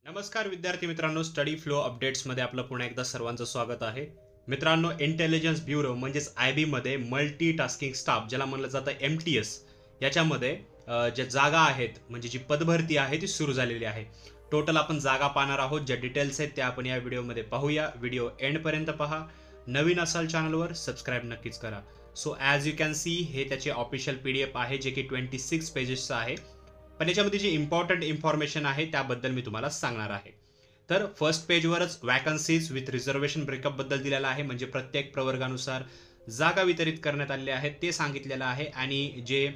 नमस्कार विद्यार्थी मित्रांनो, स्टडी फ्लो अपडेट्समध्ये आपलं पुन्हा एकदा सर्वांचं स्वागत आहे. मित्रांनो, इंटेलिजन्स ब्युरो म्हणजेच IB मध्ये मल्टी टास्किंग स्टाफ ज्याला म्हणलं जातं MTS, याच्यामध्ये ज्या जागा आहेत म्हणजे जी पदभरती आहे ती सुरू झालेली आहे. टोटल आपण जागा पाहणार आहोत. ज्या डिटेल्स आहेत त्या आपण या व्हिडिओमध्ये पाहूया. व्हिडिओ एंडपर्यंत पहा. नवीन असाल चॅनलवर सबस्क्राईब नक्कीच करा. So as you can see हे त्याचे ऑफिशियल PDF आहे जे की 26 पेजेसचं आहे. पण याच्यामध्ये जी इम्पॉर्टंट इन्फॉर्मेशन आहे त्याबद्दल मी तुम्हाला सांगणार आहे. तर फर्स्ट पेजवरच वॅकन्सीज विथ रिझर्वेशन ब्रेकअप बद्दल दिलेला आहे, म्हणजे प्रत्येक प्रवर्गानुसार जागा वितरित करण्यात आलेल्या आहेत ते सांगितलेलं आहे. आणि जे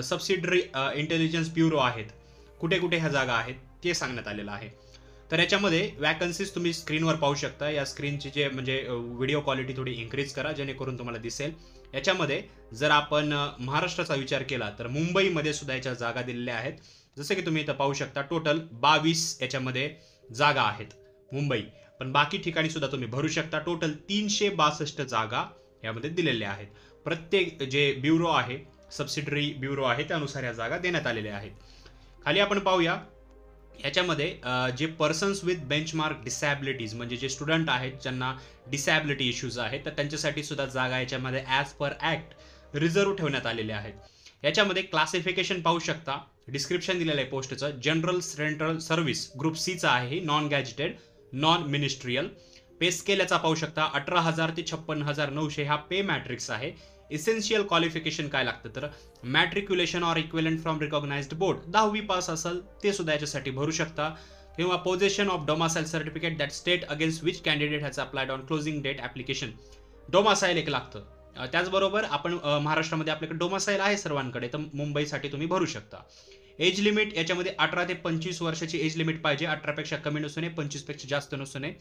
सबसिडरी इंटेलिजन्स ब्युरो आहेत, कुठे कुठे ह्या जागा आहेत ते सांगण्यात आलेलं आहे. तर याच्यामध्ये वॅकन्सीज तुम्ही स्क्रीनवर पाहू शकता. या स्क्रीनची जे म्हणजे व्हिडिओ क्वालिटी थोडी इन्क्रीज करा जेणेकरून तुम्हाला दिसेल. याच्यामध्ये जर आपण महाराष्ट्राचा विचार केला तर मुंबईमध्ये सुद्धा याच्या जागा दिलेल्या आहेत. जसं की तुम्ही इथं पाहू शकता, टोटल 22 याच्यामध्ये जागा आहेत मुंबई. पण बाकी ठिकाणी सुद्धा तुम्ही भरू शकता. टोटल 362 जागा यामध्ये दिलेल्या आहेत. प्रत्येक जे ब्युरो आहे, सबसिडरी ब्युरो आहे, त्यानुसार या जागा देण्यात आलेल्या आहेत. खाली आपण पाहूया. याच्यामध्ये जे पर्सन्स विथ बेंचमार्क डिसॅबिलिटीज म्हणजे जे स्टुडंट आहेत ज्यांना डिसॅबिलिटी इश्यूज आहेत तर त्यांच्यासाठी सुद्धा जागा याच्यामध्ये ॲज पर ॲक्ट रिझर्व्ह ठेवण्यात आलेल्या आहेत. याच्यामध्ये क्लासिफिकेशन पाहू शकता. डिस्क्रिप्शन दिलेलं आहे पोस्टचं. जनरल सेंट्रल सर्व्हिस ग्रुप Cचा आहे, non gazetted, non ministerial. Pay scale याचा पाहू शकता 18,000 ते 56,900 हा पे मॅट्रिक्स आहे. इसेन्शियल क्वालिफिकेशन काय लागतं तर matriculation or equivalent from recognised board, 10वी पास असेल ते सुद्धा याच्यासाठी भरू शकता. किंवा possession of domicile certificate that state against which candidate has applied on closing date application. Domicile एक लागतं. त्याचबरोबर आपण महाराष्ट्रामध्ये आपल्याकडे डोमासाईल आहे सर्वांकडे, तर मुंबईसाठी तुम्ही भरू शकता. एज लिमिट याच्यामध्ये 18 ते 25 वर्षाची एज लिमिट पाहिजे. 18 पेक्षा कमी नसू नये, 25 पेक्षा जास्त नसू नये.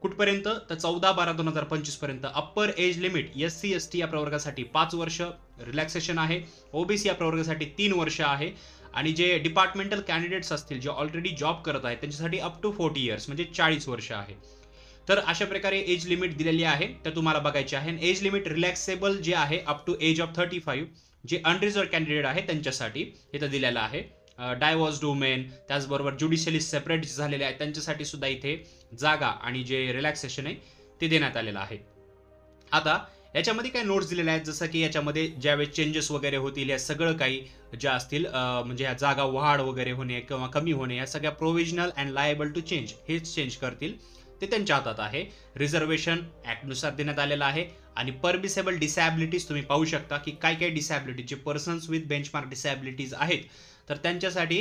कुठपर्यंत तर 14/12/2025 पर्यंत. Upper age limit SC ST या प्रवर्गासाठी 5 वर्ष रिलॅक्सेशन आहे. OBC या प्रवर्गासाठी 3 वर्ष आहे. आणि जे डिपार्टमेंटल कॅन्डिडेट्स असतील जे ऑलरेडी जॉब करत आहेत त्यांच्यासाठी अप टू 40 इयर्स म्हणजे 40 वर्ष आहे. तर अशा प्रकारे एज लिमिट दिलेली आहे, तर तुम्हाला बघायची आहे. एज लिमिट रिलॅक्सेबल जे आहे अप टू एज ऑफ 35, जे अनरिझर्व्ड कॅन्डिडेट आहे त्यांच्यासाठी इथं दिलेलं आहे. डायवॉर्स्ड वुमेन, त्याचबरोबर ज्युडिशियली सेपरेट झालेले आहेत त्यांच्यासाठी सुद्धा इथे जागा आणि जे रिलॅक्सेशन आहे ते देण्यात आलेलं आहे. आता याच्यामध्ये काही नोट्स दिलेल्या आहेत, जसं की याच्यामध्ये ज्यावेळेस चेंजेस वगैरे होतील या सगळं काही ज्या असतील म्हणजे या जागा वाढ वगैरे होणे किंवा कमी होणे या सगळ्या provisional and liable to change हेच चेंज करतील ते त्यांच्या हातात आहे. रिझर्वेशन ॲक्टनुसार देण्यात आलेलं आहे. आणि परमिसेबल डिसॅबिलिटीज तुम्ही पाहू शकता की काय काय डिसॅबिलिटीज जे पर्सन्स विथ बेंचमार्क डिसॅबिलिटीज आहेत तर त्यांच्यासाठी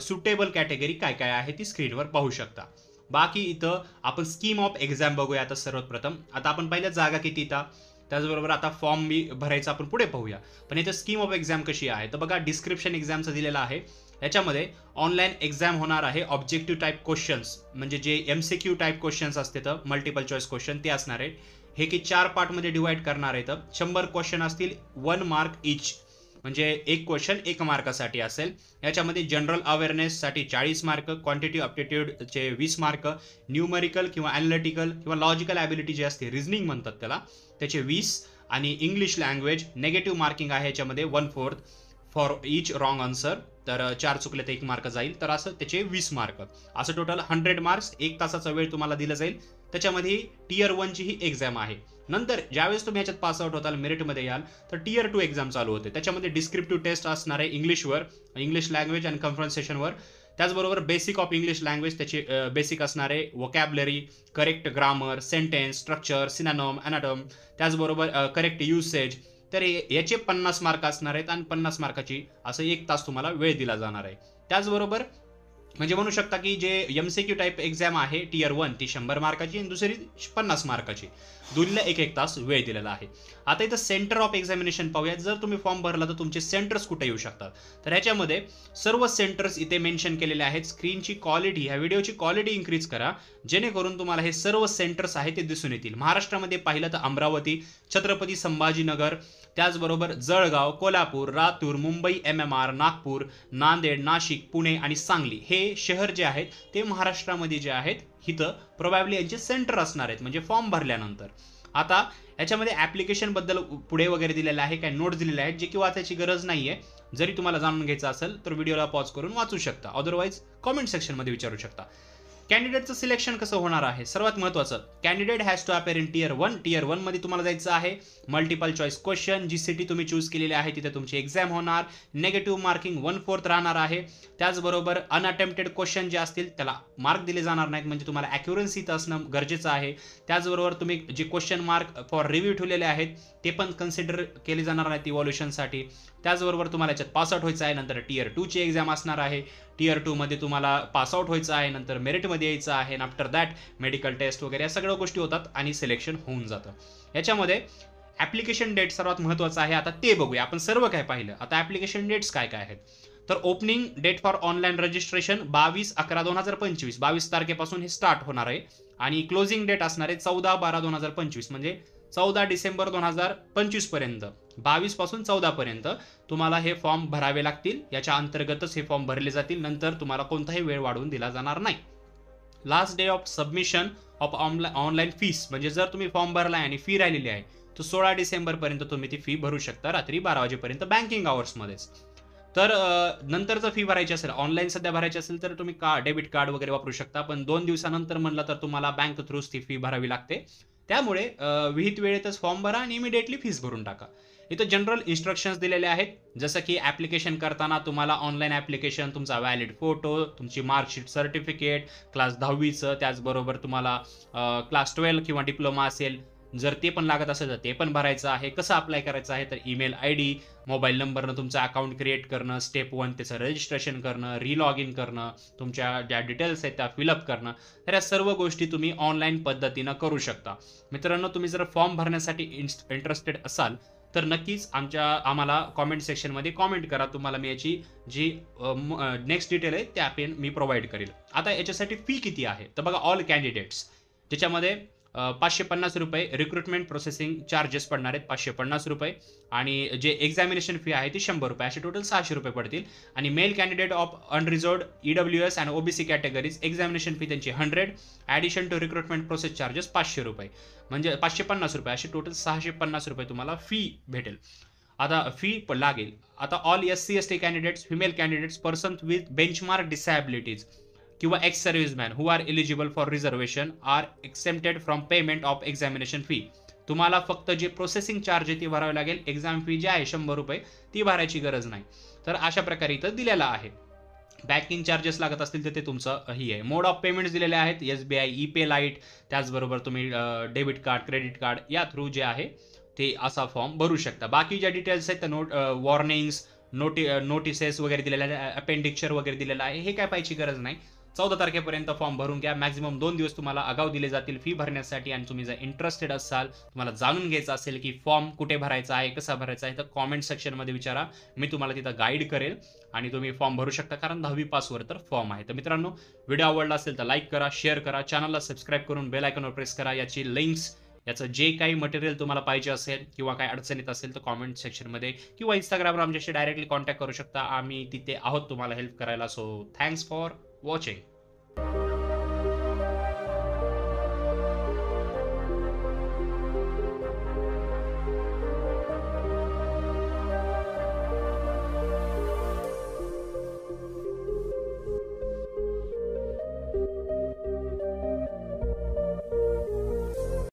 सुटेबल कॅटेगरी काय काय आहे ती स्क्रीनवर पाहू शकता. बाकी इथं आपण स्कीम ऑफ एक्झाम बघूया. आता सर्वप्रथम आता आपण पहिल्या जागा किती इथं, त्याचबरोबर आता फॉर्म मी भरायचा आपण पुढे पाहूया. पण इथं स्कीम ऑफ एक्झाम कशी आहे तर बघा, डिस्क्रिप्शन एक्झामचं दिलेलं आहे. याच्यामध्ये ऑनलाईन एक्झाम होणार आहे. ऑब्जेक्टिव्ह टाईप क्वेश्चन्स म्हणजे जे MCQ टाईप क्वेश्चन्स असते तर मल्टिपल चॉईस क्वेश्चन ते असणार आहे. हे की 4 पार्टमध्ये डिवाइड करणार आहे. तर 100 क्वेश्चन असतील, 1 मार्क इच म्हणजे एक क्वेश्चन 1 मार्कासाठी असेल. याच्यामध्ये जनरल अवेअरनेससाठी 40 मार्क, क्वांटिटी अप्टिट्यूडचे 20 मार्क, न्यूमरिकल किंवा ॲनालिटिकल किंवा लॉजिकल ॲबिलिटी जे असते रिझनिंग म्हणतात त्याला, त्याचे 20. आणि इंग्लिश लँग्वेज नेगेटिव्ह मार्किंग आहे याच्यामध्ये 1/4 फॉर इच रॉंग आन्सर. तर 4 चुकले तर 1 मार्क जाईल, तर असं त्याचे 20 मार्क. असं टोटल 100 मार्क्स. 1 तासाचा वेळ तुम्हाला दिला जाईल. त्याच्यामध्ये टियर 1ची ही एक्झाम आहे. नंतर ज्यावेळेस तुम्ही याच्यात पासआउट होताल, मेरिटमध्ये याल, तर टियर 2 एक्झाम चालू होते. त्याच्यामध्ये डिस्क्रिप्टिव्ह टेस्ट असणार आहे इंग्लिशवर, इंग्लिश लँग्वेज आणि कन्व्हर्सेशनवर. त्याचबरोबर बेसिक ऑफ इंग्लिश लँग्वेज त्याची बेसिक असणार आहे. Vocabulary, correct grammar, sentence structure, synonym, antonym, त्याचबरोबर करेक्ट युसेज. तर याचे 50 मार्क असणार आहेत आणि 50 मार्काची असं 1 तास तुम्हाला वेळ दिला जाणार आहे. त्याचबरोबर म्हणजे म्हणू शकता की जे MCQ टाईप एक्झाम आहे टियर 1 ती 100 मार्काची आणि दुसरी 50 मार्काची. दोन्हीला 1-1 तास वेळ दिलेला आहे. आता इथं सेंटर ऑफ एक्झामिनेशन पाहूया. जर तुम्ही फॉर्म भरला तर तुमचे सेंटर्स कुठे येऊ शकतात तर ह्याच्यामध्ये सर्व सेंटर्स इथे मेन्शन केलेले आहेत. स्क्रीनची क्वालिटी, ह्या व्हिडिओची क्वालिटी इन्क्रीज करा जेणेकरून तुम्हाला हे सर्व सेंटर्स आहेत ते दिसून येतील. महाराष्ट्रामध्ये पाहिलं तर अमरावती, छत्रपती संभाजीनगर, त्याचबरोबर जळगाव, कोल्हापूर, लातूर, मुंबई MMR, नागपूर, नांदेड, नाशिक, पुणे आणि सांगली हे शहर जे आहेत ते महाराष्ट्रामध्ये जे आहेत इथं प्रोबॅबली यांचे सेंटर असणार आहेत म्हणजे फॉर्म भरल्यानंतर. आता याच्यामध्ये ॲप्लिकेशन बद्दल पुढे वगैरे दिलेलं आहे, काही नोट्स दिलेले आहेत जे की वाचायची गरज नाहीये. जरी तुम्हाला जाणून घ्यायचं असेल तर व्हिडिओला पॉज करून वाचू शकता, अदरवाईज कमेंट सेक्शनमध्ये विचारू शकता. कॅन्डिडेटचं सिलेक्शन कसं होणार आहे? सर्वात महत्त्वाचं, candidate has to appear in tier 1. Tier 1 मध्ये तुम्हाला जायचं आहे. मल्टिपल चॉईस क्वेश्चन, जी सिटी तुम्ही चूज केलेली आहे तिथे तुमची एक्झाम होणार. नेगेटिव्ह मार्किंग 1/4 राहणार आहे. त्याचबरोबर अनअटेम्प्टेड क्वेश्चन जे असतील त्याला मार्क दिले जाणार नाहीत, म्हणजे तुम्हाला ॲक्युरन्सी असणं गरजेचं आहे. त्याचबरोबर तुम्ही जे क्वेश्चन मार्क फॉर रिव्ह्यू ठेवलेले आहेत ते पण कन्सिडर केले जाणार नाहीत इव्हॉल्युशनसाठी. त्याचबरोबर तुम्हाला याच्यात पासआउट व्हायचं आहे. नंतर टियर 2 ची एक्झाम असणार आहे. टियर 2 मध्ये तुम्हाला पासआउट व्हायचं आहे, नंतर मेरिटमध्ये यायचं आहे, आणि आफ्टर दॅट मेडिकल टेस्ट वगैरे या सगळ्या गोष्टी होतात आणि सिलेक्शन होऊन जातं. याच्यामध्ये ॲप्लिकेशन डेट सर्वात महत्त्वाचं आहे. आता ते बघूया. आपण सर्व काय पाहिलं, आता ॲप्लिकेशन डेट्स काय काय आहेत. तर opening date for online registration 22/11/2025, 22 तारखेपासून हे स्टार्ट होणार आहे. आणि क्लोजिंग डेट असणार आहे 14/12/2025, म्हणजे 14 डिसेंबर 2025 पर्यंत, 22 पासून 14 पर्यंत तुम्हाला हे फॉर्म भरावे लागतील. याच्या अंतर्गतच हे फॉर्म भरले जातील. नंतर तुम्हाला कोणताही वेळ वाढवून दिला जाणार नाही. Last day of submission of online fees, म्हणजे जर तुम्ही फॉर्म भरलाय आणि फी राहिलेली आहे तर 16 डिसेंबर पर्यंत तुम्ही ती फी भरू शकता, रात्री 12 वाजेपर्यंत बँकिंग आवर्समध्येच. तर नंतर जर फी भरायची असेल, ऑनलाईन सध्या भरायची असेल तर तुम्ही डेबिट कार्ड वगैरे वापरू शकता. पण 2 दिवसानंतर म्हणलं तर तुम्हाला बँक थ्रूच ती फी भरावी लागते. त्यामुळे विहित वेळेतच फॉर्म भरा आणि इमिडिएटली फीस भरून टाका. इथं जनरल इन्स्ट्रक्शन्स दिलेले आहेत, जसं की ॲप्लिकेशन करताना तुम्हाला ऑनलाईन ॲप्लिकेशन, तुमचा व्हॅलिड फोटो, तुमची मार्कशीट, सर्टिफिकेट, क्लास 10वीचं, त्याचबरोबर तुम्हाला क्लास 12 किंवा डिप्लोमा असेल जर ते पण लागत असेल तर ते पण भरायचं आहे. कसं अप्लाय करायचं आहे, तर ईमेल आयडी, मोबाईल नंबरनं तुमचं अकाउंट क्रिएट करणं, स्टेप 1 त्याचं रजिस्ट्रेशन करणं, रिलॉग इन करणं, तुमच्या ज्या डिटेल्स आहेत त्या फिलअप करणं. तर या सर्व गोष्टी तुम्ही ऑनलाईन पद्धतीनं करू शकता. मित्रांनो, तुम्ही जर फॉर्म भरण्यासाठी इंटरेस्टेड असाल तर नक्कीच आम्हाला कॉमेंट सेक्शनमध्ये कॉमेंट करा. तुम्हाला मी याची जी नेक्स्ट डिटेल आहे त्या मी प्रोव्हाइड करेल. आता याच्यासाठी फी किती आहे, तर बघा, ऑल कॅन्डिडेट्स ज्याच्यामध्ये 550 रुपये रिक्रुटमेंट प्रोसेसिंग चार्जेस पडणार आहेत, 550 रुपये, आणि जे एक्झामिनेशन फी आहे ती 100 रुपये, असे टोटल 600 रुपये पडतील. आणि male candidate of unreserved EWS आणि OBC कॅटेगरीज एक्झामिनेशन फी त्यांची 100, addition to recruitment process charges 500 रुपये, म्हणजे 550 रुपये, असे टोटल 650 रुपये तुम्हाला फी भेटेल. आता फी लागेल. आता all SC ST candidates, female candidates, person with benchmark disabilities किंवा ex serviceman who are eligible for reservation are exempted from payment of examination fee. तुम्हाला फक्त जे प्रोसेसिंग चार्ज आहे ती भरावी लागेल. एक्झाम फी जी आहे 100 रुपये, ती भरायची गरज नाही. तर अशा प्रकारे इथं दिलेलं आहे. बँकिंग चार्जेस लागत असतील तर ते तुमचं ही आहे. मोड ऑफ पेमेंट्स दिलेले आहेत, SBI, ePay लाईट, त्याचबरोबर तुम्ही डेबिट कार्ड, क्रेडिट कार्ड या थ्रू जे आहे ते असा फॉर्म भरू शकता. बाकी ज्या डिटेल्स आहेत त्या वॉर्निंग्स, नोटिसेस वगैरे दिलेल्या आहे, अपेंडिक्चर वगैरे दिलेलं आहे, हे काय पाहायची गरज नाही. 14 तारखेपर्यंत फॉर्म भरून घ्या. मॅक्झिमम 2 दिवस तुम्हाला आगाऊ दिले जातील फी भरण्यासाठी. आणि तुम्ही जर इंटरेस्टेड असाल, तुम्हाला जाणून घ्यायचं असेल की फॉर्म कुठे भरायचा आहे, कसा भरायचा आहे, तर कॉमेंट सेक्शनमध्ये विचारा, मी तुम्हाला तिथं गाईड करेल आणि तुम्ही फॉर्म भरू शकता, कारण 10वी पासवर तर फॉर्म आहे. तर मित्रांनो, व्हिडिओ आवडला असेल तर लाईक करा, शेअर करा, चॅनलला सबस्क्राईब करून बेल आयकॉनवर प्रेस करा. याची लिंक्स, याचं जे काही मटेरियल तुम्हाला पाहिजे असेल किंवा काही अडचणीत असेल तर कॉमेंट सेक्शनमध्ये किंवा इंस्टाग्रामवर आमच्याशी डायरेक्टली कॉन्टॅक्ट करू शकता. आम्ही तिथे आहोत तुम्हाला हेल्प करायला. So thanks for watching.